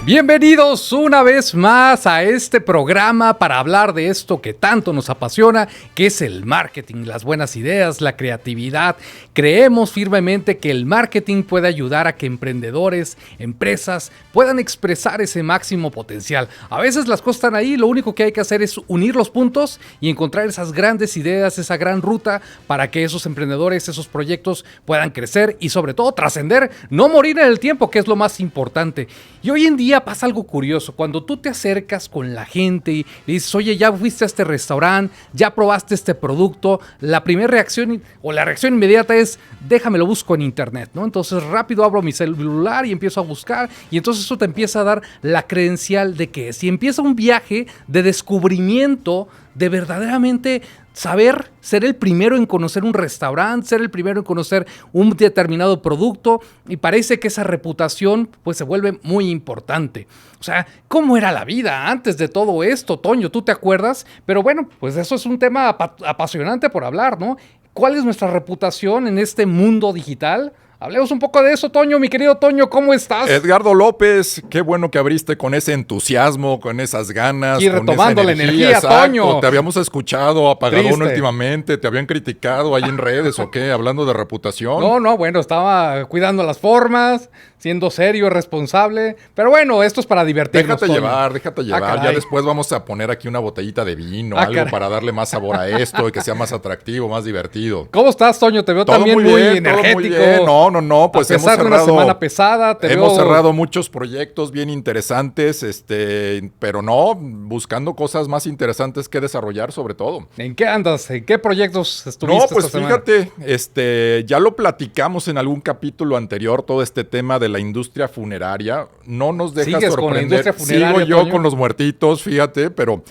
Bienvenidos una vez más a este programa para hablar de esto que tanto nos apasiona, que es el marketing, las buenas ideas, la creatividad. Creemos firmemente que el marketing puede ayudar a que emprendedores, empresas puedan expresar ese máximo potencial. A veces las cosas están ahí, lo único que hay que hacer es unir los puntos y encontrar esas grandes ideas, esa gran ruta para que esos emprendedores, esos proyectos puedan crecer y sobre todo trascender, no morir en el tiempo, que es lo más importante. Y hoy en día pasa algo curioso, cuando tú te acercas con la gente y dices, oye, ya fuiste a este restaurante, ya probaste este producto, la primera reacción o la reacción inmediata es, déjame lo busco en internet, ¿no? Entonces rápido abro mi celular y empiezo a buscar y entonces eso te empieza a dar la credencial de que si empieza un viaje de descubrimiento, de verdaderamente saber ser el primero en conocer un restaurante, ser el primero en conocer un determinado producto, y parece que esa reputación pues se vuelve muy importante. O sea, ¿cómo era la vida antes de todo esto, Toño? ¿Tú te acuerdas? Pero bueno, pues eso es un tema apasionante por hablar, ¿no? ¿Cuál es nuestra reputación en este mundo digital? Hablemos un poco de eso, Toño, mi querido Toño, ¿cómo estás? Edgardo López, qué bueno que abriste con ese entusiasmo, con esas ganas. Y retomando la energía, exacto. Toño. Te habíamos escuchado apagadón Triste. Últimamente, te habían criticado ahí en redes o qué, hablando de reputación. No, bueno, estaba cuidando las formas, siendo serio, responsable, pero bueno, esto es para divertirnos, Déjate Toño. llevar. Ya después vamos a poner aquí una botellita de vino, algo caray. para darle más sabor a esto y que sea más atractivo, más divertido. ¿Cómo estás, Toño? Te veo Todo también muy bien, todo energético. muy bien. No, pues a pesar de una semana pesada, hemos cerrado muchos proyectos bien interesantes, pero no, buscando cosas más interesantes que desarrollar sobre todo. ¿En qué andas? ¿En qué proyectos estuviste No, pues esta semana? fíjate, ya lo platicamos en algún capítulo anterior, todo este tema de la industria funeraria. No nos deja ¿Sigues con la sorprender. industria funeraria, Sigo yo Toño? con los muertitos, fíjate, pero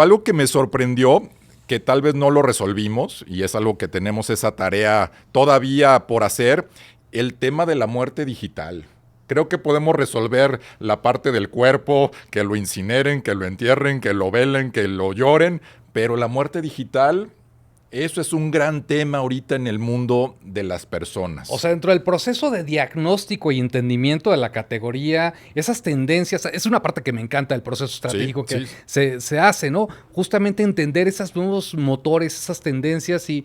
algo que me sorprendió, que tal vez no lo resolvimos, y es algo que tenemos esa tarea todavía por hacer, el tema de la muerte digital. Creo que podemos resolver la parte del cuerpo, que lo incineren, que lo entierren, que lo velen, que lo lloren, pero la muerte digital, eso es un gran tema ahorita en el mundo de las personas. O sea, dentro del proceso de diagnóstico y entendimiento de la categoría, esas tendencias, es una parte que me encanta del proceso estratégico que se hace, ¿no? Justamente entender esos nuevos motores, esas tendencias y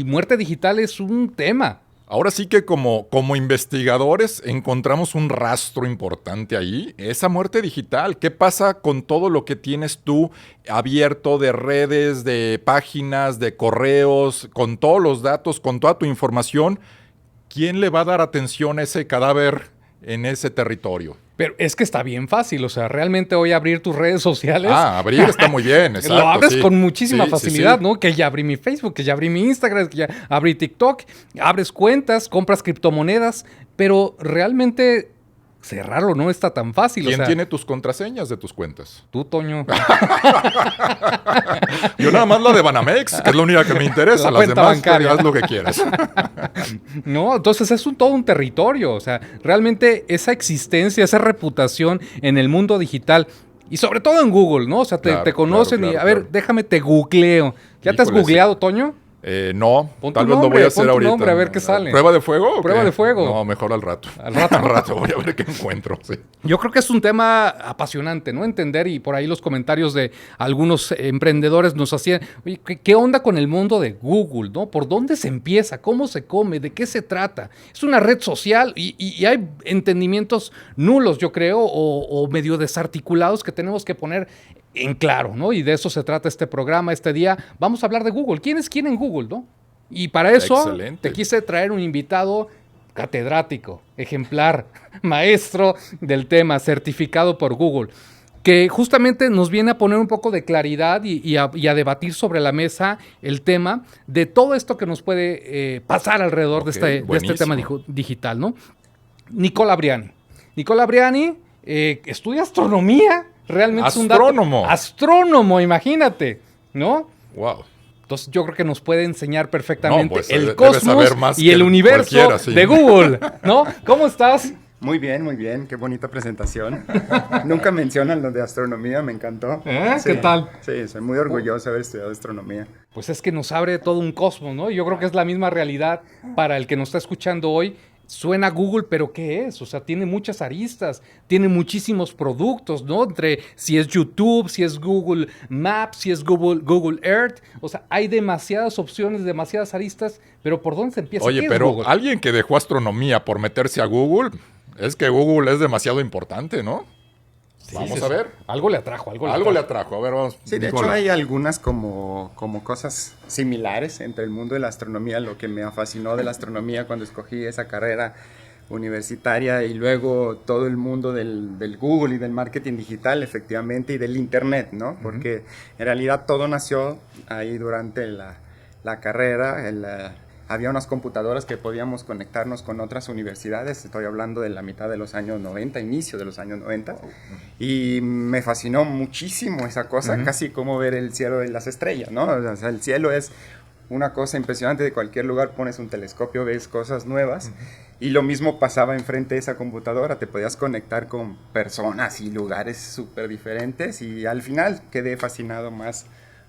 muerte digital es un tema. Ahora sí que como investigadores encontramos un rastro importante ahí, esa muerte digital. ¿Qué pasa con todo lo que tienes tú abierto de redes, de páginas, de correos, con todos los datos, con toda tu información? ¿Quién le va a dar atención a ese cadáver en ese territorio? Pero es que está bien fácil, o sea, realmente hoy abrir tus redes sociales. Abrir está muy bien, exacto. Lo abres con muchísima facilidad, sí. ¿no? Que ya abrí mi Facebook, que ya abrí mi Instagram, que ya abrí TikTok, abres cuentas, compras criptomonedas, pero realmente cerrarlo no está tan fácil. ¿Quién o sea, tiene tus contraseñas de tus cuentas? Tú, Toño. Yo nada más la de Banamex, que es la única que me interesa. La Las cuenta demás, bancaria. haz lo que quieras. No, entonces es todo un territorio. O sea, realmente esa existencia, esa reputación en el mundo digital y sobre todo en Google, ¿no? O sea, te conocen y, a ver, déjame te googleo. ¿Ya te has googleado, Toño? No, Pon tal tu vez lo nombre, voy a hacer pon tu ahorita. nombre, a ver qué sale. ¿Prueba de fuego? Prueba de fuego. No, mejor al rato. Al rato. Al rato, voy a ver qué encuentro. Sí. Yo creo que es un tema apasionante, ¿no? Entender, y por ahí los comentarios de algunos emprendedores nos hacían, oye, ¿qué onda con el mundo de Google, ¿no? ¿Por dónde se empieza? ¿Cómo se come? ¿De qué se trata? Es una red social y hay entendimientos nulos, yo creo, o medio desarticulados que tenemos que poner en claro, ¿no? Y de eso se trata este programa, este día. Vamos a hablar de Google. ¿Quién es quién en Google, no? Y para eso Excelente. te quise traer un invitado catedrático, ejemplar, maestro del tema, certificado por Google, que justamente nos viene a poner un poco de claridad y a debatir sobre la mesa el tema de todo esto que nos puede pasar alrededor de este tema digital, ¿no? Nicola Briani. Nicola Briani estudia astronomía, realmente Astrónomo. Es un dato. Astrónomo, imagínate, ¿no? Wow. Entonces yo creo que nos puede enseñar perfectamente el debe saber cosmos más y que el universo de Google, ¿no? ¿Cómo estás? Muy bien, qué bonita presentación. Nunca mencionan lo de astronomía, me encantó. Sí. ¿Qué tal? Sí, soy muy orgulloso de haber estudiado astronomía. Pues es que nos abre todo un cosmos, ¿no? Y yo creo que es la misma realidad para el que nos está escuchando hoy. suena Google, pero ¿qué es? O sea, tiene muchas aristas, tiene muchísimos productos, ¿no? Entre si es YouTube, si es Google Maps, si es Google Earth. O sea, hay demasiadas opciones, demasiadas aristas, pero ¿por dónde se empieza? Oye, ¿Qué es pero Google? alguien que dejó astronomía por meterse a Google, es que Google es demasiado importante, ¿no? Sí, Vamos sí, a sí. ver. Algo le atrajo, Algo le atrajo. A ver, vamos. Sí, de Nicola. hecho hay algunas como cosas similares entre el mundo de la astronomía. Lo que me fascinó de la astronomía cuando escogí esa carrera universitaria y luego todo el mundo del Google y del marketing digital, efectivamente, y del Internet, ¿no? Porque en realidad todo nació ahí durante la carrera. Había unas computadoras que podíamos conectarnos con otras universidades. Estoy hablando de la mitad de los años 90, inicio de los años 90. Y me fascinó muchísimo esa cosa, casi como ver el cielo y las estrellas, ¿no? O sea, el cielo es una cosa impresionante. De cualquier lugar pones un telescopio, ves cosas nuevas. Y lo mismo pasaba enfrente de esa computadora. Te podías conectar con personas y lugares súper diferentes. Y al final quedé fascinado más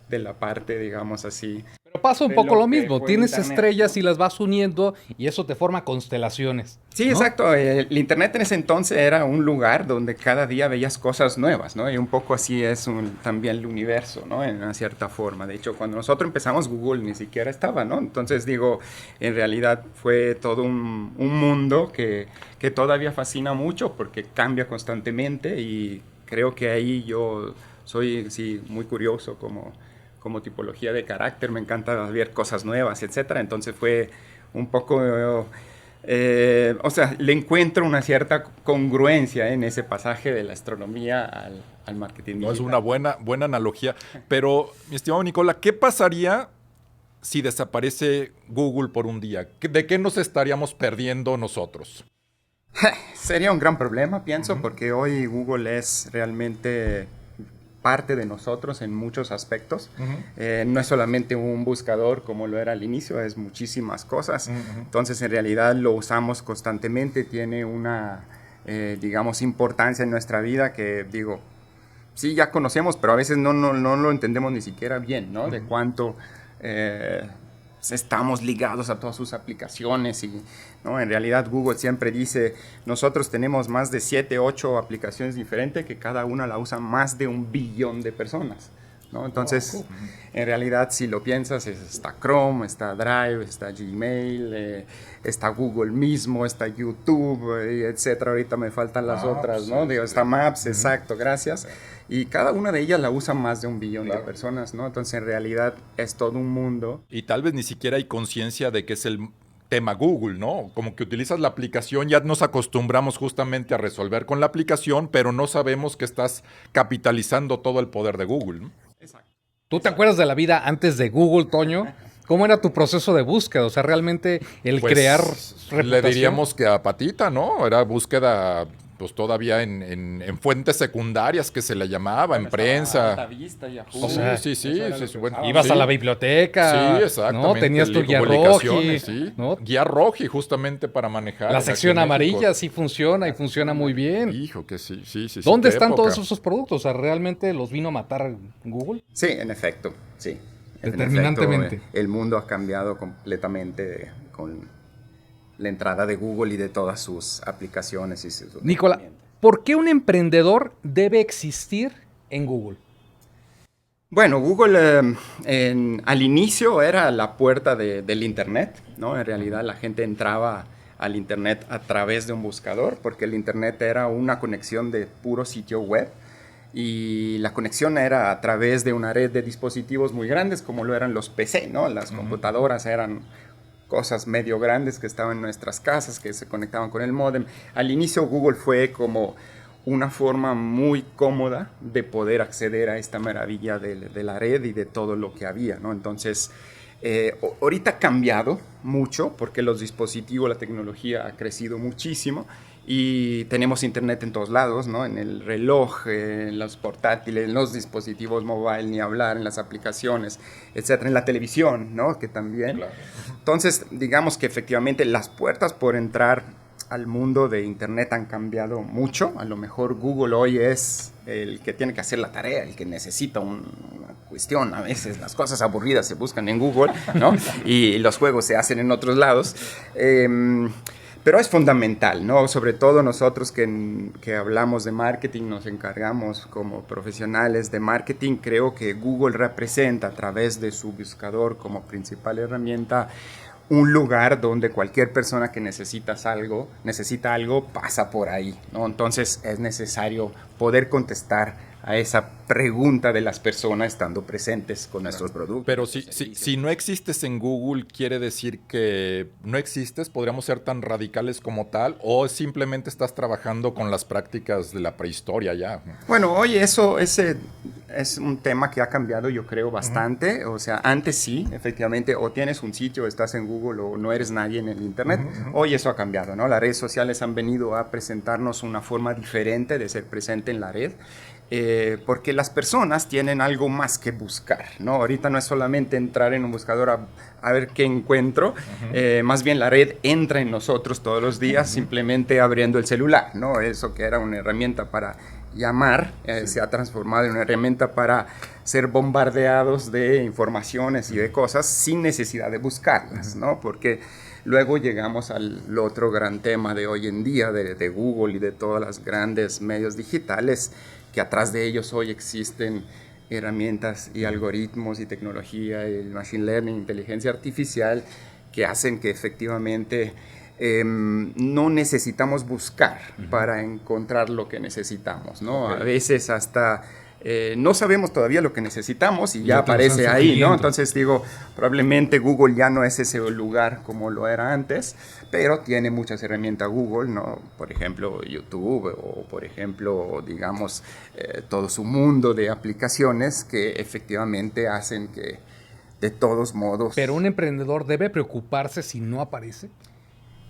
de la parte, digamos así. Pero pasa un de poco lo lo que mismo. fue Tienes Internet, estrellas ¿no? y las vas uniendo y eso te forma constelaciones. Sí, ¿no? exacto. El Internet en ese entonces era un lugar donde cada día veías cosas nuevas, ¿no? Y un poco así es también el universo, ¿no? En una cierta forma. De hecho, cuando nosotros empezamos, Google ni siquiera estaba, ¿no? Entonces, digo, en realidad fue todo un mundo que todavía fascina mucho porque cambia constantemente y creo que ahí yo soy, sí, muy curioso como tipología de carácter. Me encanta ver cosas nuevas, etcétera. Entonces fue un poco... o sea, le encuentro una cierta congruencia en ese pasaje de la astronomía al marketing No, digital. es una buena analogía. Pero, mi estimado Nicola, ¿qué pasaría si desaparece Google por un día? ¿De qué nos estaríamos perdiendo nosotros? Sería un gran problema, pienso, porque hoy Google es realmente parte de nosotros en muchos aspectos. No es solamente un buscador como lo era al inicio, es muchísimas cosas. Entonces, en realidad lo usamos constantemente, tiene una, digamos, importancia en nuestra vida que, digo, sí, ya conocemos, pero a veces no lo entendemos ni siquiera bien, ¿no? De cuánto estamos ligados a todas sus aplicaciones y, ¿no? En realidad Google siempre dice, nosotros tenemos más de 7, 8 aplicaciones diferentes que cada una la usa más de 1 billón de personas, ¿no? Entonces, en realidad, si lo piensas, está Chrome, está Drive, está Gmail, está Google mismo, está YouTube, etcétera. Ahorita me faltan las otras, ¿no? Digo, está Maps, exacto, gracias. Y cada una de ellas la usa más de 1 billón de personas, ¿no? Entonces, en realidad, es todo un mundo. Y tal vez ni siquiera hay conciencia de que es el tema Google, ¿no? Como que utilizas la aplicación, ya nos acostumbramos justamente a resolver con la aplicación, pero no sabemos que estás capitalizando todo el poder de Google, ¿no? Exacto. ¿Tú te acuerdas de la vida antes de Google, Toño? ¿Cómo era tu proceso de búsqueda? O sea, realmente el Pues, crear le reputación. diríamos que a patita, ¿no? Era búsqueda, pues todavía en fuentes secundarias que se le llamaba, en prensa. Vista, O sea, sí, bueno, Ibas sí. a la biblioteca, Sí, exactamente. ¿no? Tenías tu guía roji, publicaciones, sí. ¿no? Guía roji justamente para manejar. La aquí sección en México. amarilla sí funciona y funciona muy bien. Hijo, que sí. ¿Dónde qué están época. todos esos productos? O sea, ¿realmente los vino a matar Google? Sí, en efecto, sí. En Determinantemente. efecto, el mundo ha cambiado completamente con la entrada de Google y de todas sus aplicaciones y sus Nicola, herramientas. ¿por qué un emprendedor debe existir en Google? Bueno, Google al inicio era la puerta del Internet, ¿no? En realidad la gente entraba al Internet a través de un buscador, porque el Internet era una conexión de puro sitio web y la conexión era a través de una red de dispositivos muy grandes como lo eran los PC, ¿no? Las computadoras eran cosas medio grandes que estaban en nuestras casas, que se conectaban con el módem. Al inicio Google fue como una forma muy cómoda de poder acceder a esta maravilla de la red y de todo lo que había, ¿no? Entonces, ahorita ha cambiado mucho porque los dispositivos, la tecnología ha crecido muchísimo y tenemos internet en todos lados, ¿no? En el reloj, en los portátiles, en los dispositivos mobile, ni hablar, en las aplicaciones, etcétera, en la televisión, ¿no? Que también. Claro. Entonces, digamos que efectivamente las puertas por entrar al mundo de internet han cambiado mucho. A lo mejor Google hoy es el que tiene que hacer la tarea, el que necesita una cuestión. A veces las cosas aburridas se buscan en Google, ¿no? Y los juegos se hacen en otros lados. Pero es fundamental, ¿no? Sobre todo nosotros que hablamos de marketing, nos encargamos como profesionales de marketing, creo que Google representa a través de su buscador como principal herramienta un lugar donde cualquier persona que necesita algo pasa por ahí, ¿no? Entonces es necesario poder contestar a esa pregunta de las personas estando presentes con nuestros productos. Pero si no existes en Google, ¿quiere decir que no existes? ¿Podríamos ser tan radicales como tal? ¿O simplemente estás trabajando con las prácticas de la prehistoria ya? Bueno, oye, ese es un tema que ha cambiado, yo creo, bastante. O sea, antes sí, efectivamente, o tienes un sitio, estás en Google o no eres nadie en el Internet. Hoy eso ha cambiado, ¿no? Las redes sociales han venido a presentarnos una forma diferente de ser presente en la red. Porque las personas tienen algo más que buscar, ¿no? Ahorita no es solamente entrar en un buscador a ver qué encuentro, más bien la red entra en nosotros todos los días simplemente abriendo el celular, ¿no? Eso que era una herramienta para llamar, se ha transformado en una herramienta para ser bombardeados de informaciones y de cosas sin necesidad de buscarlas, ¿no? Porque luego llegamos al otro gran tema de hoy en día de Google y de todos los grandes medios digitales, que atrás de ellos hoy existen herramientas y algoritmos y tecnología, y machine learning, inteligencia artificial, que hacen que efectivamente no necesitamos buscar para encontrar lo que necesitamos, ¿no? A veces hasta no sabemos todavía lo que necesitamos y ya aparece ahí, ¿no? Entonces digo, probablemente Google ya no es ese lugar como lo era antes, pero tiene muchas herramientas Google, ¿no? Por ejemplo, YouTube o por ejemplo, digamos, todo su mundo de aplicaciones que efectivamente hacen que de todos modos... ¿Pero un emprendedor debe preocuparse si no aparece?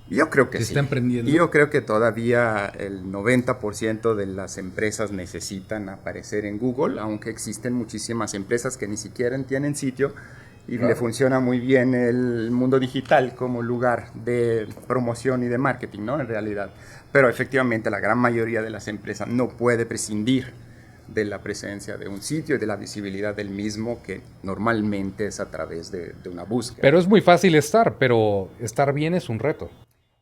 Yo creo que sí. ¿Está emprendiendo? Yo creo que todavía el 90% de las empresas necesitan aparecer en Google, aunque existen muchísimas empresas que ni siquiera tienen sitio y le funciona muy bien el mundo digital como lugar de promoción y de marketing, ¿no? En realidad. Pero efectivamente la gran mayoría de las empresas no puede prescindir de la presencia de un sitio y de la visibilidad del mismo, que normalmente es a través de una búsqueda. Pero es muy fácil pero estar bien es un reto.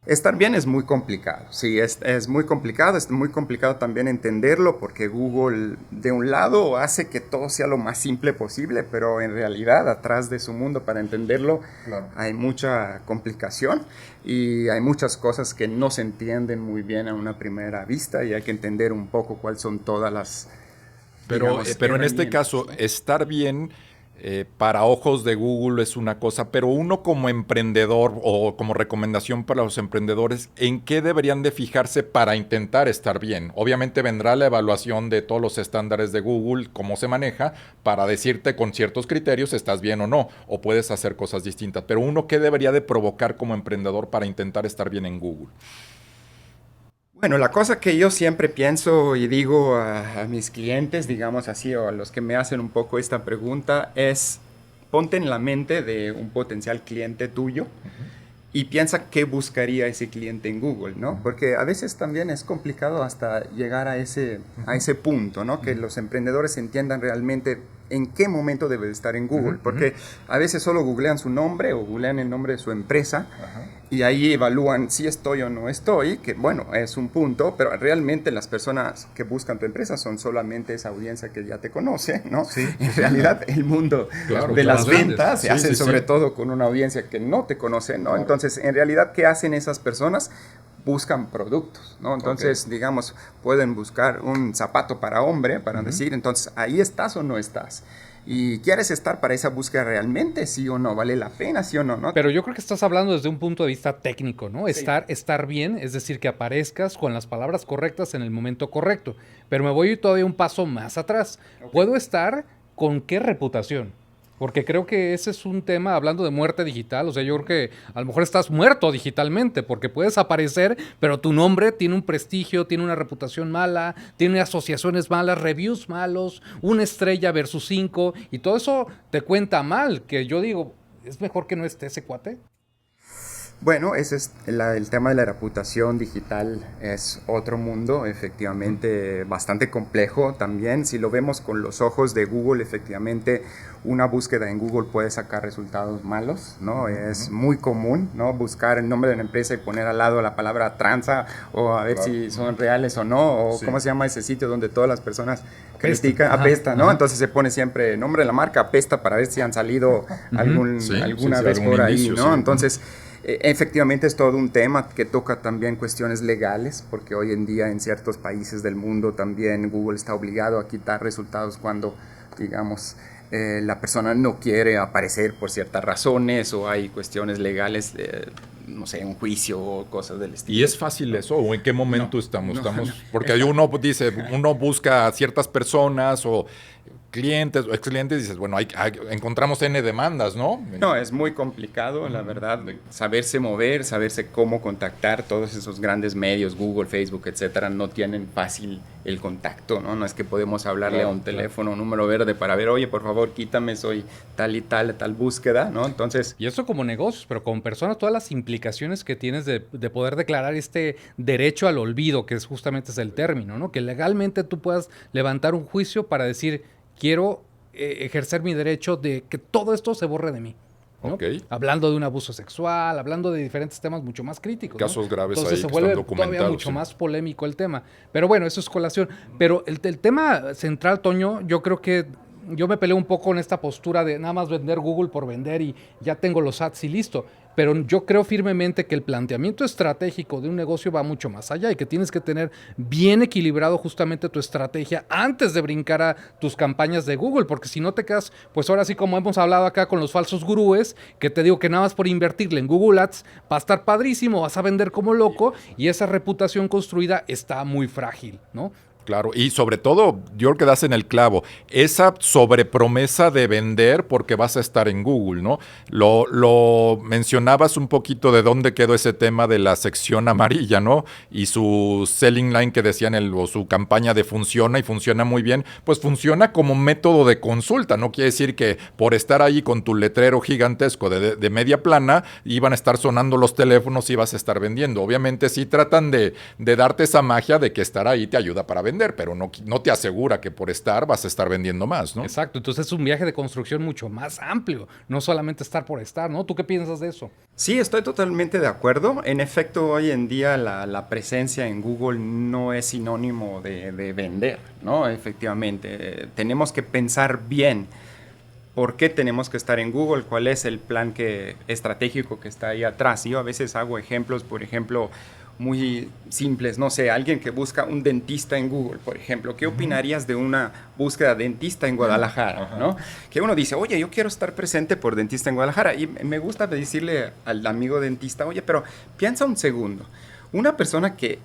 Estar bien es muy complicado, sí, es muy complicado también entenderlo, porque Google de un lado hace que todo sea lo más simple posible, pero en realidad atrás de su mundo, para entenderlo, hay mucha complicación y hay muchas cosas que no se entienden muy bien a una primera vista y hay que entender un poco cuáles son todas las... Pero en este caso, ¿no? Estar bien... para ojos de Google es una cosa, pero uno como emprendedor o como recomendación para los emprendedores, ¿en qué deberían de fijarse para intentar estar bien? Obviamente vendrá la evaluación de todos los estándares de Google, cómo se maneja, para decirte con ciertos criterios estás bien o no, o puedes hacer cosas distintas, pero uno, ¿qué debería de provocar como emprendedor para intentar estar bien en Google? Bueno, la cosa que yo siempre pienso y digo a mis clientes, digamos así, o a los que me hacen un poco esta pregunta, es ponte en la mente de un potencial cliente tuyo y piensa qué buscaría ese cliente en Google, ¿no? Porque a veces también es complicado hasta llegar a ese punto, ¿no? Que los emprendedores entiendan realmente en qué momento debe estar en Google, porque a veces solo googlean su nombre o googlean el nombre de su empresa y ahí evalúan si estoy o no estoy, que bueno, es un punto, pero realmente las personas que buscan tu empresa son solamente esa audiencia que ya te conoce, ¿no? Sí. En realidad el mundo de las ventas se hace sobre todo con una audiencia que no te conoce, ¿no? Entonces, en realidad, ¿qué hacen esas personas? Buscan productos, ¿no? Entonces, digamos, pueden buscar un zapato para hombre, para decir, entonces, ¿ahí estás o no estás? ¿Y quieres estar para esa búsqueda realmente? ¿Sí o no? ¿Vale la pena? ¿Sí o no? ¿No? Pero yo creo que estás hablando desde un punto de vista técnico, ¿no? Sí. Estar bien, es decir, que aparezcas con las palabras correctas en el momento correcto. Pero me voy todavía un paso más atrás. ¿Puedo estar con qué reputación? Porque creo que ese es un tema, hablando de muerte digital, o sea, yo creo que a lo mejor estás muerto digitalmente, porque puedes aparecer, pero tu nombre tiene un prestigio, tiene una reputación mala, tiene asociaciones malas, reviews malos, 1 estrella versus 5, y todo eso te cuenta mal, que yo digo, ¿es mejor que no esté ese cuate? Bueno, ese es el tema de la reputación digital, es otro mundo, efectivamente bastante complejo también. Si lo vemos con los ojos de Google, efectivamente una búsqueda en Google puede sacar resultados malos, ¿no? Es muy común, ¿no? Buscar el nombre de la empresa y poner al lado la palabra tranza o a ver si son reales o no, o cómo se llama ese sitio donde todas las personas critican, apesta, ¿no? Entonces se pone siempre el nombre de la marca, apesta, para ver si han salido alguna vez por ahí, ¿no? Entonces... efectivamente es todo un tema que toca también cuestiones legales, porque hoy en día en ciertos países del mundo también Google está obligado a quitar resultados cuando, digamos, la persona no quiere aparecer por ciertas razones o hay cuestiones legales, no sé, un juicio o cosas del estilo. ¿Y es fácil eso? ¿O en qué momento estamos? Porque uno dice, uno busca a ciertas personas o clientes o ex clientes y dices, bueno, encontramos N demandas, ¿no? No, es muy complicado, la verdad, saberse mover, saberse cómo contactar. Todos esos grandes medios, Google, Facebook, etcétera, no tienen fácil el contacto, ¿no? No es que podemos hablarle a un teléfono, un número verde para ver, oye, por favor, quítame, soy tal y tal búsqueda, ¿no? Entonces... Y eso como negocios, pero como persona, todas las implicaciones que tienes de poder declarar este derecho al olvido, que es justamente es el término, ¿no? Que legalmente tú puedas levantar un juicio para decir, quiero ejercer mi derecho de que todo esto se borre de mí, ¿no? Okay. Hablando de un abuso sexual, hablando de diferentes temas mucho más críticos, casos, ¿no? Graves. Entonces ahí se que vuelve están documentados, todavía mucho más polémico el tema. Pero bueno, eso es colación. Pero el tema central, Toño, yo creo que yo me peleo un poco con esta postura de nada más vender Google por vender y ya tengo los ads y listo. Pero yo creo firmemente que el planteamiento estratégico de un negocio va mucho más allá y que tienes que tener bien equilibrado justamente tu estrategia antes de brincar a tus campañas de Google, porque si no te quedas, pues ahora sí como hemos hablado acá con los falsos gurúes, que te digo que nada más por invertirle en Google Ads va a estar padrísimo, vas a vender como loco y esa reputación construida está muy frágil, ¿no? Claro, y sobre todo, yo creo que das en el clavo, esa sobrepromesa de vender porque vas a estar en Google, ¿no? Lo mencionabas un poquito de dónde quedó ese tema de la sección amarilla, ¿no? Y su selling line que decían, o su campaña de funciona y funciona muy bien, pues funciona como método de consulta, no quiere decir que por estar ahí con tu letrero gigantesco de media plana, iban a estar sonando los teléfonos y vas a estar vendiendo. Obviamente sí tratan de darte esa magia de que estar ahí te ayuda para vender, pero no te asegura que por estar vas a estar vendiendo más, ¿no? Exacto, entonces es un viaje de construcción mucho más amplio, no solamente estar por estar, ¿no? ¿Tú qué piensas de eso? Sí, estoy totalmente de acuerdo. En efecto, hoy en día la presencia en Google no es sinónimo de vender, ¿no? Efectivamente, tenemos que pensar bien por qué tenemos que estar en Google, cuál es el plan estratégico que está ahí atrás. Yo a veces hago ejemplos, por ejemplo, muy simples, no sé, alguien que busca un dentista en Google, por ejemplo, ¿qué opinarías de una búsqueda de dentista en Guadalajara? ¿No? Que uno dice, oye, yo quiero estar presente por dentista en Guadalajara, y me gusta decirle al amigo dentista, oye, pero piensa un segundo, una persona que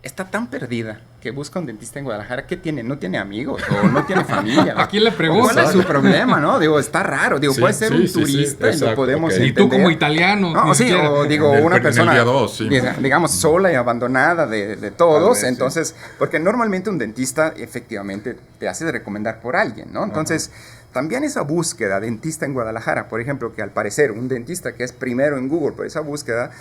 está tan perdida que busca un dentista en Guadalajara, ¿qué tiene? ¿No tiene amigos? ¿O no tiene familia? ¿A quién le preguntas? ¿Cuál es su problema, no? Digo, está raro. Digo, puede ser un turista y lo podemos entender. Y tú como italiano. No, sí, o digo, una persona, digamos, sola y abandonada de todos. Entonces, porque normalmente un dentista efectivamente te hace de recomendar por alguien, ¿no? Entonces, también esa búsqueda, dentista en Guadalajara, por ejemplo, que al parecer un dentista que es primero en Google por esa búsqueda,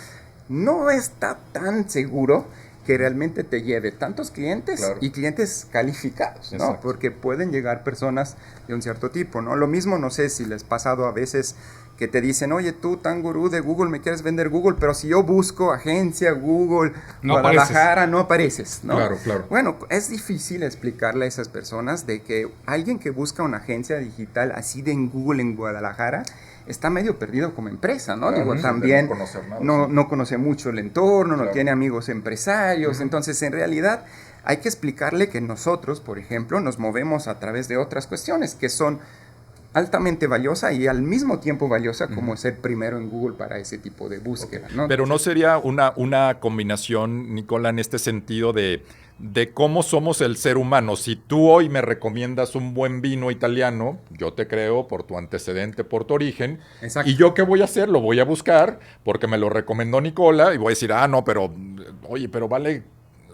no está tan seguro que realmente te lleve tantos clientes y clientes calificados, ¿no? Exacto. Porque pueden llegar personas de un cierto tipo, ¿no? Lo mismo, no sé si les ha pasado a veces que te dicen, oye, tú tan gurú de Google, me quieres vender Google, pero si yo busco agencia Google, Guadalajara, no apareces, ¿no? Claro. Bueno, es difícil explicarle a esas personas de que alguien que busca una agencia digital así de en Google en Guadalajara está medio perdido como empresa, ¿no? Digo, también no conoce mucho el entorno, no tiene amigos empresarios, entonces en realidad hay que explicarle que nosotros, por ejemplo, nos movemos a través de otras cuestiones que son altamente valiosa y al mismo tiempo valiosa como ser primero en Google para ese tipo de búsqueda, ¿no? Pero ¿no sería una combinación, Nicola, en este sentido de cómo somos el ser humano? Si tú hoy me recomiendas un buen vino italiano, yo te creo por tu antecedente, por tu origen. Exacto. ¿Y yo qué voy a hacer? Lo voy a buscar porque me lo recomendó Nicola y voy a decir, no, pero, oye, pero vale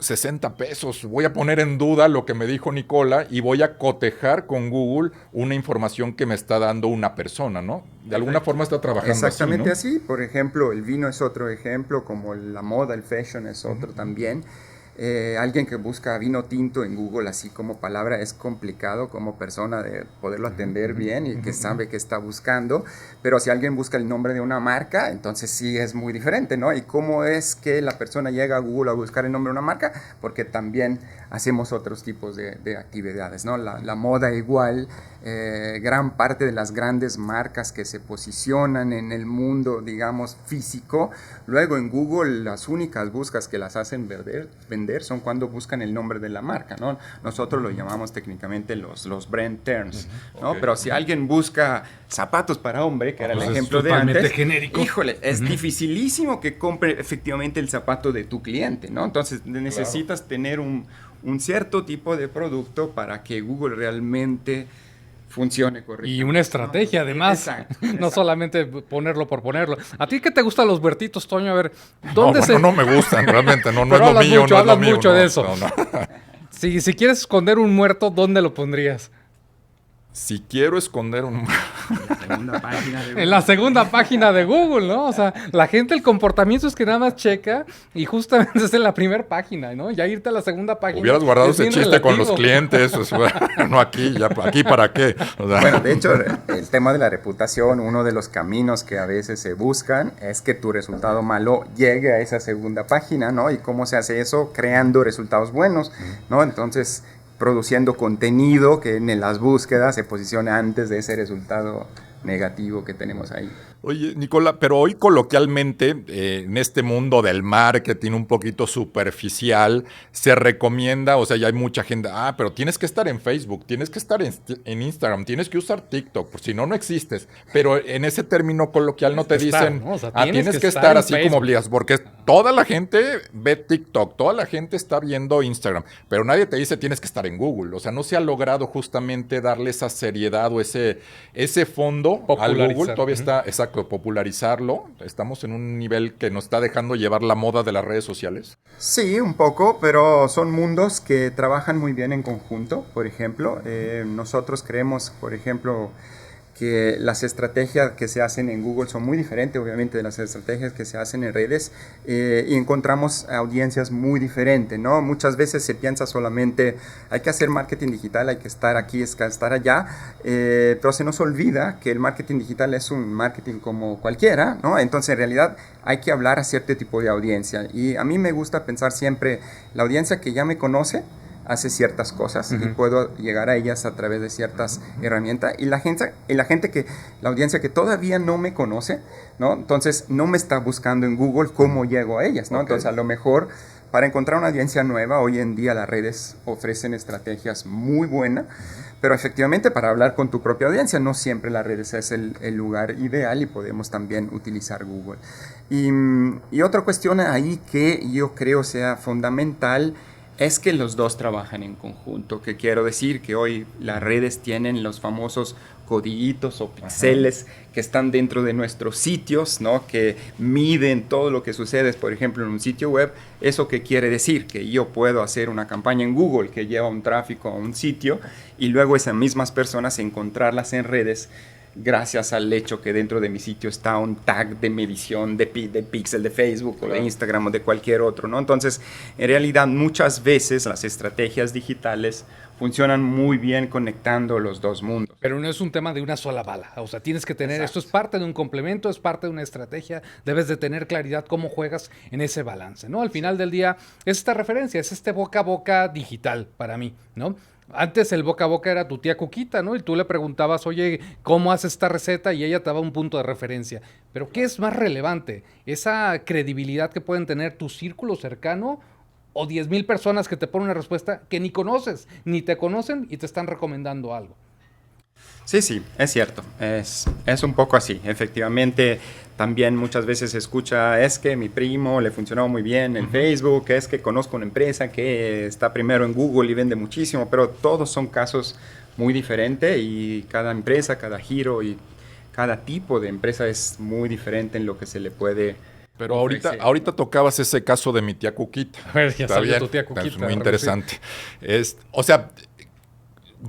60 pesos. Voy a poner en duda lo que me dijo Nicola y voy a cotejar con Google una información que me está dando una persona, ¿no? De alguna forma está trabajando exactamente así, ¿no? así. Por ejemplo, el vino es otro ejemplo, como la moda, el fashion es otro también. Alguien que busca vino tinto en Google así como palabra es complicado como persona de poderlo atender bien y que sabe qué está buscando, pero si alguien busca el nombre de una marca, entonces sí es muy diferente, ¿no? ¿Y cómo es que la persona llega a Google a buscar el nombre de una marca? Porque también hacemos otros tipos de actividades, ¿no? La moda igual, gran parte de las grandes marcas que se posicionan en el mundo, digamos, físico, luego en Google las únicas búsquedas que las hacen vender son cuando buscan el nombre de la marca, ¿no? Nosotros lo llamamos técnicamente los brand terms, ¿no? Okay. Pero si alguien busca zapatos para hombre, que era el Pues ejemplo es de totalmente antes, genérico. híjole, es dificilísimo que compre efectivamente el zapato de tu cliente, ¿no? Entonces necesitas tener un cierto tipo de producto para que Google realmente funcione correctamente. Y una estrategia, además. No solamente ponerlo por ponerlo. ¿A ti qué te gustan los huertitos, Toño? A ver, ¿dónde No me gustan, realmente. No Pero es lo mío, no es lo hablas mío. mucho de eso. No. Si quieres esconder un muerto, ¿dónde lo pondrías? Si quiero esconder un... Segunda página de Google. En la segunda página de Google, ¿no? O sea, la gente, el comportamiento es que nada más checa y justamente es en la primera página, ¿no? Ya irte a la segunda página. Hubieras guardado es ese bien chiste con relativo. los clientes. O sea, no aquí, ya aquí para qué. O sea, Bueno, de hecho, el tema de la reputación, uno de los caminos que a veces se buscan es que tu resultado malo llegue a esa segunda página, ¿no? ¿Y cómo se hace eso? Creando resultados buenos, ¿no? Entonces, produciendo contenido que en las búsquedas se posicione antes de ese resultado negativo que tenemos ahí. Oye, Nicola, pero hoy coloquialmente, en este mundo del marketing un poquito superficial, se recomienda, o sea, ya hay mucha gente, pero tienes que estar en Facebook, tienes que estar en Instagram, tienes que usar TikTok, por si no, no existes. Pero en ese término coloquial no te dicen, ¿no? O sea, tienes que estar en así Facebook. como obligas, porque toda la gente ve TikTok, toda la gente está viendo Instagram, pero nadie te dice tienes que estar en Google. O sea, no se ha logrado justamente darle esa seriedad o ese fondo al Google, todavía está, exacto, popularizarlo. Estamos en un nivel que nos está dejando llevar la moda de las redes sociales. Sí, un poco, pero son mundos que trabajan muy bien en conjunto. Por ejemplo, nosotros creemos, por ejemplo, que las estrategias que se hacen en Google son muy diferentes, obviamente, de las estrategias que se hacen en redes, y encontramos audiencias muy diferentes, ¿no? Muchas veces se piensa solamente, hay que hacer marketing digital, hay que estar aquí, hay que estar allá, pero se nos olvida que el marketing digital es un marketing como cualquiera, ¿no? Entonces, en realidad, hay que hablar a cierto tipo de audiencia, y a mí me gusta pensar siempre, la audiencia que ya me conoce, hace ciertas cosas y puedo llegar a ellas a través de ciertas herramientas, y la audiencia que todavía no me conoce, ¿no? Entonces no me está buscando en Google cómo llego a ellas, ¿no? Okay. Entonces a lo mejor para encontrar una audiencia nueva, hoy en día las redes ofrecen estrategias muy buenas, pero efectivamente para hablar con tu propia audiencia no siempre las redes es el lugar ideal, y podemos también utilizar Google. Y otra cuestión ahí que yo creo sea fundamental es que los dos trabajan en conjunto, que quiero decir que hoy las redes tienen los famosos codiguitos o píxeles que están dentro de nuestros sitios, ¿no? Que miden todo lo que sucede, por ejemplo, en un sitio web. ¿Eso qué quiere decir? Que yo puedo hacer una campaña en Google que lleva un tráfico a un sitio y luego esas mismas personas encontrarlas en redes gracias al hecho que dentro de mi sitio está un tag de medición de píxel de Facebook o de Instagram o de cualquier otro, ¿no? Entonces, en realidad, muchas veces las estrategias digitales funcionan muy bien conectando los dos mundos. Pero no es un tema de una sola bala. O sea, tienes que tener, esto es parte de un complemento, es parte de una estrategia, debes de tener claridad cómo juegas en ese balance, ¿no? Al final del día, es esta referencia, es este boca a boca digital para mí, ¿no? Antes el boca a boca era tu tía Cuquita, ¿no? Y tú le preguntabas, oye, ¿cómo haces esta receta? Y ella te daba un punto de referencia. Pero ¿qué es más relevante? ¿Esa credibilidad que pueden tener tu círculo cercano o 10,000 personas que te ponen una respuesta que ni conoces, ni te conocen y te están recomendando algo? Sí, es cierto. Es un poco así. Efectivamente, también muchas veces se escucha, es que mi primo le funcionó muy bien en Facebook, es que conozco una empresa que está primero en Google y vende muchísimo, pero todos son casos muy diferentes, y cada empresa, cada giro y cada tipo de empresa es muy diferente en lo que se le puede Pero ofrecer. ahorita tocabas ese caso de mi tía Cuquita. A ver, ya Está salió bien, tu tía es Cuquita. muy interesante. O sea,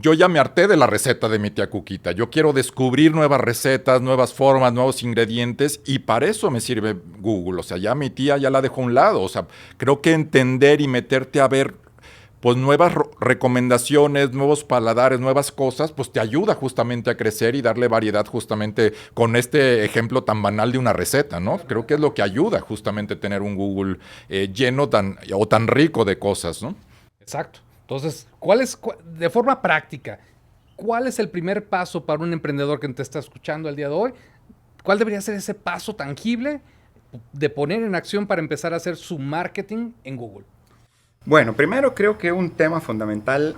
yo ya me harté de la receta de mi tía Cuquita. Yo quiero descubrir nuevas recetas, nuevas formas, nuevos ingredientes, y para eso me sirve Google. O sea, ya mi tía ya la dejó a un lado. O sea, creo que entender y meterte a ver pues nuevas recomendaciones, nuevos paladares, nuevas cosas, pues te ayuda justamente a crecer y darle variedad justamente con este ejemplo tan banal de una receta, ¿no? Creo que es lo que ayuda justamente tener un Google lleno tan rico de cosas, ¿no? Exacto. Entonces, de forma práctica, cuál es el primer paso para un emprendedor que te está escuchando el día de hoy? ¿Cuál debería ser ese paso tangible de poner en acción para empezar a hacer su marketing en Google? Bueno, primero creo que un tema fundamental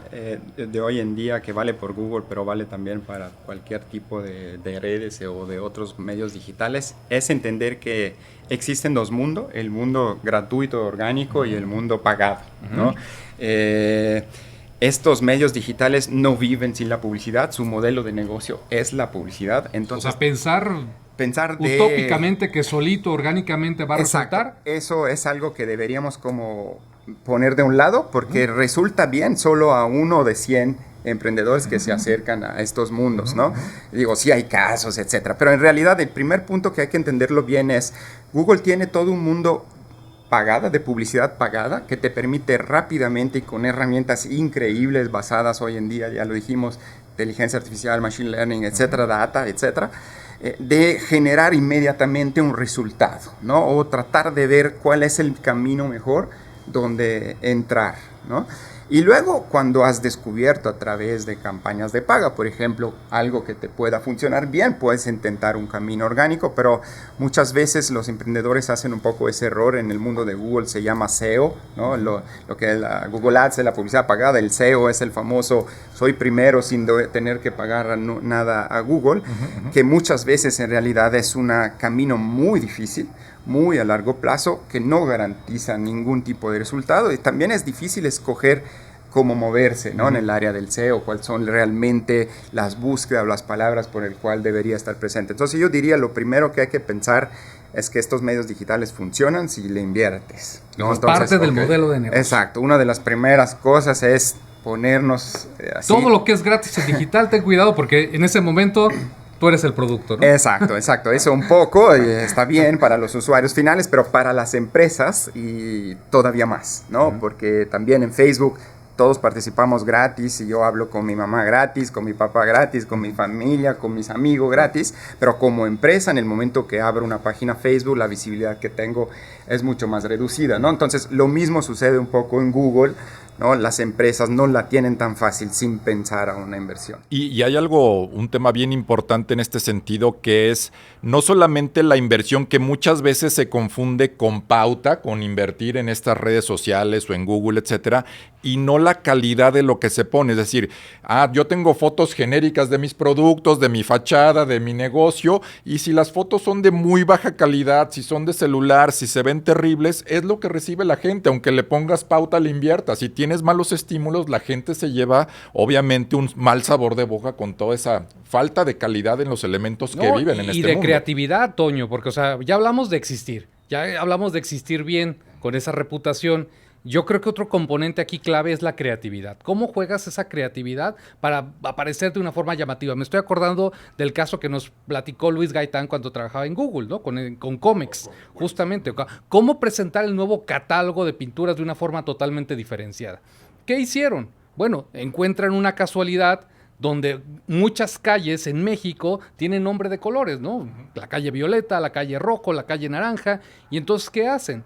de hoy en día que vale por Google, pero vale también para cualquier tipo de redes o de otros medios digitales, es entender que existen dos mundos, el mundo gratuito, orgánico y el mundo pagado, ¿no? Estos medios digitales no viven sin la publicidad, su modelo de negocio es la publicidad. Entonces, O sea, pensar utópicamente que solito, orgánicamente va a resultar. Eso es algo que deberíamos como poner de un lado porque resulta bien solo a 1 de 100 emprendedores que se acercan a estos mundos, ¿no? Digo, sí hay casos, etcétera, pero en realidad el primer punto que hay que entenderlo bien es Google tiene todo un mundo pagada, de publicidad pagada, que te permite rápidamente y con herramientas increíbles basadas hoy en día, ya lo dijimos, inteligencia artificial, machine learning, etcétera, data, etcétera, de generar inmediatamente un resultado, ¿no? O tratar de ver cuál es el camino mejor donde entrar, ¿no? Y luego, cuando has descubierto a través de campañas de paga, por ejemplo, algo que te pueda funcionar bien, puedes intentar un camino orgánico, pero muchas veces los emprendedores hacen un poco ese error. En el mundo de Google se llama SEO, ¿no? Lo que es la Google Ads es la publicidad pagada, el SEO es el famoso soy primero sin tener que pagar nada a Google, que muchas veces en realidad es un camino muy difícil, muy a largo plazo, que no garantiza ningún tipo de resultado, y también es difícil escoger cómo moverse, ¿no? En el área del SEO, cuáles son realmente las búsquedas o las palabras por el cual debería estar presente. Entonces yo diría lo primero que hay que pensar es que estos medios digitales funcionan si le inviertes, ¿no? Es parte del modelo de negocio. Exacto, una de las primeras cosas es ponernos así. Todo lo que es gratis en digital, ten cuidado porque en ese momento tú eres el producto, ¿no? Exacto. Eso un poco está bien para los usuarios finales, pero para las empresas y todavía más, ¿no? Porque también en Facebook todos participamos gratis y yo hablo con mi mamá gratis, con mi papá gratis, con mi familia, con mis amigos gratis, pero como empresa en el momento que abro una página Facebook la visibilidad que tengo es mucho más reducida, ¿no? Entonces lo mismo sucede un poco en Google, ¿no? Las empresas no la tienen tan fácil sin pensar a una inversión. Y hay un tema bien importante en este sentido, que es no solamente la inversión, que muchas veces se confunde con pauta, con invertir en estas redes sociales o en Google, etcétera, y no la calidad de lo que se pone. Es decir, yo tengo fotos genéricas de mis productos, de mi fachada, de mi negocio, y si las fotos son de muy baja calidad, si son de celular, si se ven terribles, es lo que recibe la gente. Aunque le pongas pauta, le inviertas. Si tienes malos estímulos, la gente se lleva obviamente un mal sabor de boca con toda esa falta de calidad en los elementos que viven en este mundo. Y de creatividad, Toño, porque o sea, ya hablamos de existir bien con esa reputación. Yo creo que otro componente aquí clave es la creatividad. ¿Cómo juegas esa creatividad para aparecer de una forma llamativa? Me estoy acordando del caso que nos platicó Luis Gaitán cuando trabajaba en Google, ¿no? Con Comex, justamente. ¿Cómo presentar el nuevo catálogo de pinturas de una forma totalmente diferenciada? ¿Qué hicieron? Bueno, encuentran una casualidad donde muchas calles en México tienen nombre de colores, ¿no? La calle violeta, la calle rojo, la calle naranja. Y entonces, ¿qué hacen?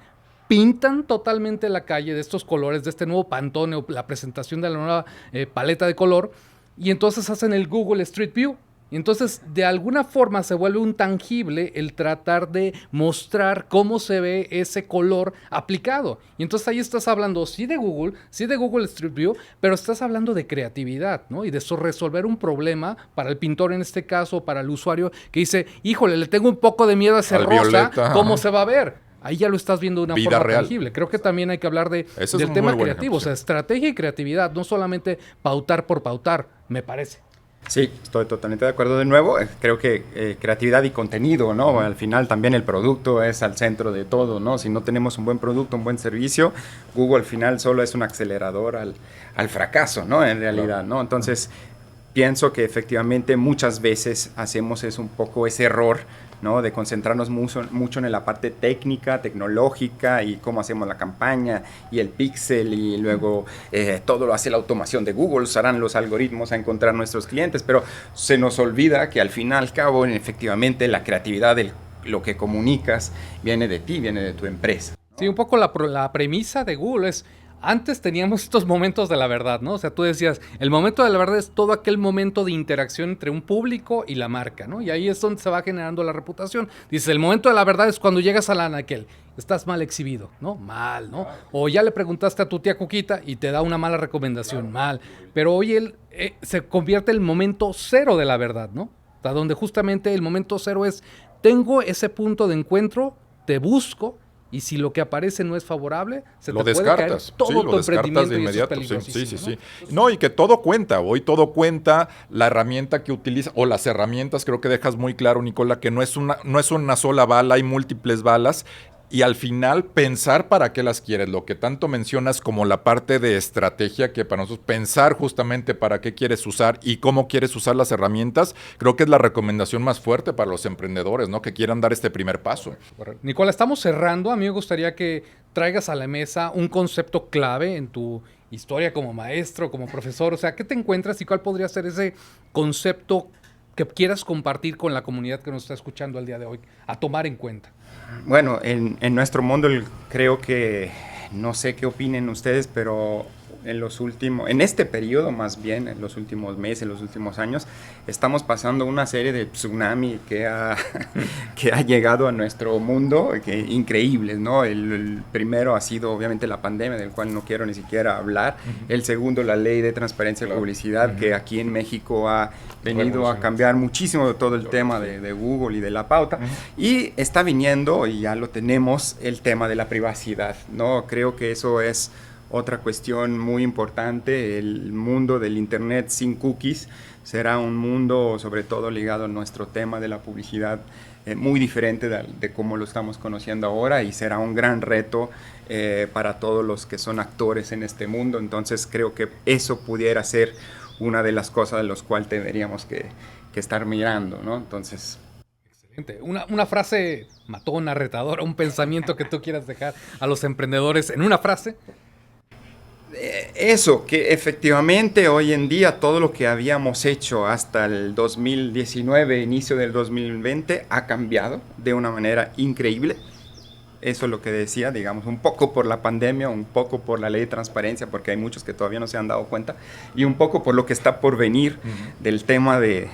Pintan totalmente la calle de estos colores, de este nuevo Pantone, o la presentación de la nueva paleta de color, y entonces hacen el Google Street View. Y entonces, de alguna forma, se vuelve un tangible el tratar de mostrar cómo se ve ese color aplicado. Y entonces ahí estás hablando, sí de Google Street View, pero estás hablando de creatividad, ¿no? Y de resolver un problema para el pintor en este caso, para el usuario que dice, híjole, le tengo un poco de miedo a ese rosa, violeta, ¿cómo se va a ver? Ahí ya lo estás viendo de una Vida forma real. tangible. Creo que también hay que hablar del un tema muy buen creativo, ejemplo, o sea, estrategia y creatividad, no solamente pautar por pautar, me parece. Sí, estoy totalmente de acuerdo de nuevo. Creo que creatividad y contenido, ¿no? Al final también el producto es al centro de todo, ¿no? Si no tenemos un buen producto, un buen servicio, Google al final solo es un acelerador al fracaso, ¿no? En realidad, ¿no? Entonces, pienso que efectivamente muchas veces hacemos un poco ese error, ¿no? De concentrarnos mucho en la parte técnica, tecnológica y cómo hacemos la campaña y el pixel y luego todo lo hace la automación de Google, usarán los algoritmos a encontrar nuestros clientes, pero se nos olvida que al fin y al cabo efectivamente la creatividad de lo que comunicas viene de ti, viene de tu empresa, ¿no? Sí, un poco la premisa de Google es, antes teníamos estos momentos de la verdad, ¿no? O sea, tú decías, el momento de la verdad es todo aquel momento de interacción entre un público y la marca, ¿no? Y ahí es donde se va generando la reputación. Dices, el momento de la verdad es cuando llegas a la anaquel, estás mal exhibido, ¿no? Mal, ¿no? O ya le preguntaste a tu tía Cuquita y te da una mala recomendación, mal. Pero hoy se convierte el momento cero de la verdad, ¿no? O sea, donde justamente el momento cero es, tengo ese punto de encuentro, te busco, y si lo que aparece no es favorable, se lo te puede caer todo tu emprendimiento de y inmediato. eso es Sí, sí, sí. ¿no? No, y que todo cuenta. Hoy todo cuenta. La herramienta que utiliza, o las herramientas, creo que dejas muy claro, Nicola, que no es una sola bala, hay múltiples balas. Y al final pensar para qué las quieres, lo que tanto mencionas como la parte de estrategia, que para nosotros pensar justamente para qué quieres usar y cómo quieres usar las herramientas, creo que es la recomendación más fuerte para los emprendedores, ¿no? Que quieran dar este primer paso. Nicola, estamos cerrando. A mí me gustaría que traigas a la mesa un concepto clave en tu historia como maestro, como profesor. O sea, ¿qué te encuentras y cuál podría ser ese concepto que quieras compartir con la comunidad que nos está escuchando el día de hoy, a tomar en cuenta? Bueno, en nuestro mundo creo que, no sé qué opinen ustedes, pero en este periodo más bien, en los últimos meses, en los últimos años, estamos pasando una serie de tsunami que ha llegado a nuestro mundo, increíbles, ¿no? El primero ha sido obviamente la pandemia, del cual no quiero ni siquiera hablar. El segundo, la ley de transparencia y publicidad, que aquí en México ha venido a cambiar muchísimo todo el tema de Google y de la pauta. Y está viniendo, y ya lo tenemos, el tema de la privacidad, ¿no? Creo que eso es otra cuestión muy importante. El mundo del Internet sin cookies será un mundo, sobre todo ligado a nuestro tema de la publicidad, muy diferente de cómo lo estamos conociendo ahora, y será un gran reto para todos los que son actores en este mundo. Entonces creo que eso pudiera ser una de las cosas de las cuales deberíamos que estar mirando, ¿no? Entonces... Excelente. Una frase matona, retadora, un pensamiento que tú quieras dejar a los emprendedores en una frase. Eso, que efectivamente hoy en día todo lo que habíamos hecho hasta el 2019, inicio del 2020, ha cambiado de una manera increíble. Eso es lo que decía, digamos, un poco por la pandemia, un poco por la ley de transparencia, porque hay muchos que todavía no se han dado cuenta, y un poco por lo que está por venir del tema de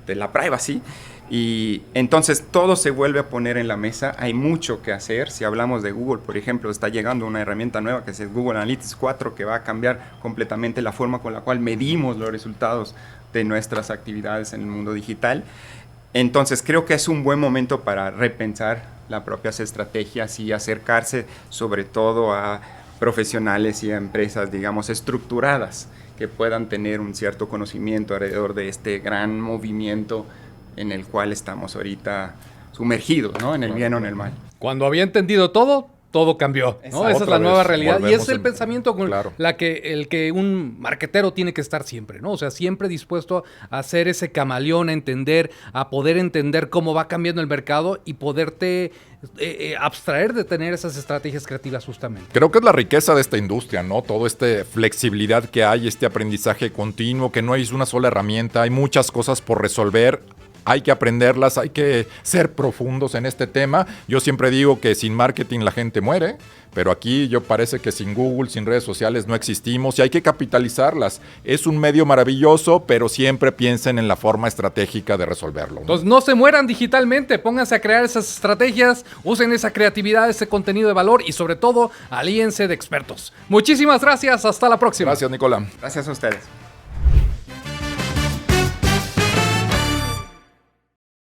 la privacy. Y entonces todo se vuelve a poner en la mesa. Hay mucho que hacer. Si hablamos de Google, por ejemplo, está llegando una herramienta nueva que es Google Analytics 4, que va a cambiar completamente la forma con la cual medimos los resultados de nuestras actividades en el mundo digital. Entonces creo que es un buen momento para repensar las propias estrategias y acercarse sobre todo a profesionales y a empresas, digamos, estructuradas, que puedan tener un cierto conocimiento alrededor de este gran movimiento en el cual estamos ahorita sumergidos, ¿no? En el bien o en el mal. Cuando había entendido todo, todo cambió, ¿no? Esa es la nueva realidad. Y es el pensamiento con el que un marquetero tiene que estar siempre, ¿no? O sea, siempre dispuesto a ser ese camaleón, a entender, a poder entender cómo va cambiando el mercado y poderte abstraer de tener esas estrategias creativas justamente. Creo que es la riqueza de esta industria, ¿no? Toda esta flexibilidad que hay, este aprendizaje continuo, que no hay una sola herramienta, hay muchas cosas por resolver. Hay que aprenderlas, hay que ser profundos en este tema. Yo siempre digo que sin marketing la gente muere, pero aquí yo parece que sin Google, sin redes sociales no existimos y hay que capitalizarlas. Es un medio maravilloso, pero siempre piensen en la forma estratégica de resolverlo, ¿no? Entonces no se mueran digitalmente, pónganse a crear esas estrategias, usen esa creatividad, ese contenido de valor y sobre todo alíense de expertos. Muchísimas gracias, hasta la próxima. Gracias, Nicola. Gracias a ustedes.